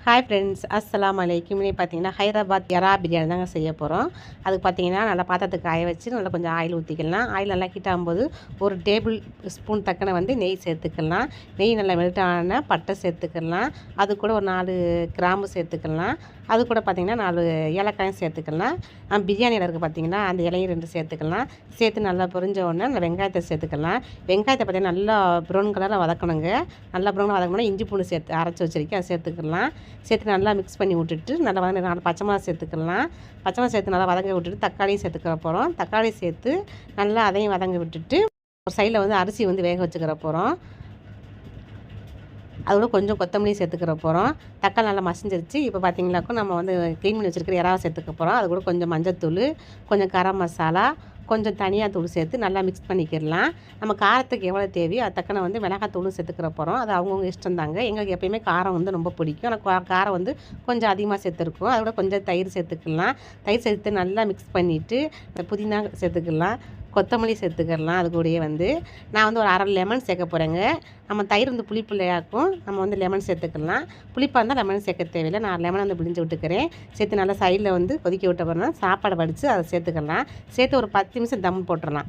Hi friends, அஸ்ஸலாமு அலைக்கும். இன்னைக்கு பார்த்தீங்கன்னா ஹைதராபாத் எறா பிரியாணி தாங்க செய்ய போகிறோம். அதுக்கு பார்த்தீங்கன்னா நல்லா பாத்திரத்துக்கு காய வச்சு நல்லா கொஞ்சம் ஆயில் ஊற்றிக்கலாம். ஆயில் நல்லா ஹீட் ஆகும்போது ஒரு டேபிள் ஸ்பூன் தக்கன நெய் சேர்த்துக்கலாம். நெய் நல்லா மெல்ட் ஆன பட்டை சேர்த்துக்கலாம். அது கூட ஒரு 4 கிராம்பு சேர்த்துக்கலாம். அது கூட பார்த்திங்கன்னா 4 ஏலக்காயும் சேர்த்துக்கலாம். பிரியாணி இலை இருக்குது பார்த்திங்கன்னா, அந்த இலையும் 2 சேர்த்துக்கலாம். சேர்த்து நல்லா பொரிஞ்ச உடனே அந்த வெங்காயத்தை சேர்த்துக்கலாம். வெங்காயத்தை பார்த்திங்கன்னா நல்லா ப்ரௌன் கலரில் வதக்கணுங்க. நல்லா ப்ரௌன் வதக்கணும்னா இஞ்சி பூண்டு சேர்த்து அரைச்சி வச்சுருக்கேன், அதை சேர்த்துக்கலாம். சேர்த்து நல்லா மிக்ஸ் பண்ணி விட்டுட்டு நல்லா வதங்க 4 பச்சை மிளகா சேர்த்துக்கலாம். பச்சை மிளகா சேர்த்து நல்லா வதங்க விட்டுட்டு தக்காளியும் சேர்த்துக்கிற போகிறோம். தக்காளி சேர்த்து நல்லா அதையும் வதங்க விட்டுட்டு ஒரு சைடில் அரிசி வேக வச்சுக்கிற போகிறோம். அதோட கொஞ்சம் கொத்தமல்லி சேர்த்துக்கிற போகிறோம். தக்காளி நல்லா மசிஞ்சிருச்சு. இப்போ பார்த்தீங்கன்னாக்கும் நம்ம க்ளீன் பண்ணி வச்சுருக்கிற இறாவை சேர்த்துக்க போகிறோம். அது கூட கொஞ்சம் மஞ்சத்தூள், கொஞ்சம் கரம் மசாலா, கொஞ்சம் தனியாக தூள் சேர்த்து நல்லா மிக்ஸ் பண்ணிக்கிடலாம். நம்ம காரத்துக்கு எவ்வளோ தேவையோ அது தக்கன மிளகாத்தூளும் சேர்த்துக்கிற போகிறோம். அது அவங்கவுங்க இஷ்டம் தாங்க. எங்களுக்கு எப்பயுமே காரம் ரொம்ப பிடிக்கும். ஆனால் காரம் கொஞ்சம் அதிகமாக சேர்த்துருக்கோம். அதோட கொஞ்சம் தயிர் சேர்த்துக்கலாம். தயிர் சேர்த்து நல்லா மிக்ஸ் பண்ணிவிட்டு புதினா சேர்த்துக்கலாம், கொத்தமல்லி சேர்த்துக்கலாம். அது கூடயே நான் ஒரு 1/2 லெமன் சேர்க்க போகிறேங்க. நம்ம தயிர் புளிப்புலையாக்கும். நம்ம லெமன் சேர்த்துக்கலாம். புளிப்பாக இருந்தால் லெமன் சேர்க்க தேவையில்லை. நான் லெமன் பிழிஞ்சு விட்டுக்கிறேன். சேர்த்து நல்லா சைடில் கொதிக்க விட்ட பிறகு சாப்பாடை வடித்து அதை சேர்த்துக்கலாம். சேர்த்து ஒரு 10 நிமிஷம் தம் போட்டுடலாம்.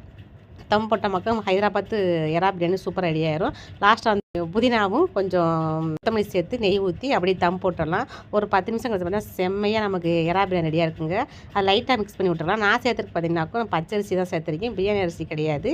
தம் போட்ட மக்கள் ஹைதராபாத் எறா பிரியாணி சூப்பர் ரெடி ஆயிரும். லாஸ்ட்டாக புதினாவும் கொஞ்சம் கொத்தமல்லி சேர்த்து நெய் ஊற்றி அப்படியே தம் போட்டுடலாம். ஒரு 10 நிமிஷம் கழிச்சு பார்த்தீங்கன்னா செம்மையாக நமக்கு எறா பிரியாணி ரெடியாக இருக்குங்க. அதை லைட்டாக மிக்ஸ் பண்ணி விட்டுறலாம். நான் சேர்த்துருக்கு பார்த்தீங்கன்னாக்கும் பச்சரிசி தான் சேர்த்துருக்கேன், பிரியாணி அரிசி கிடையாது.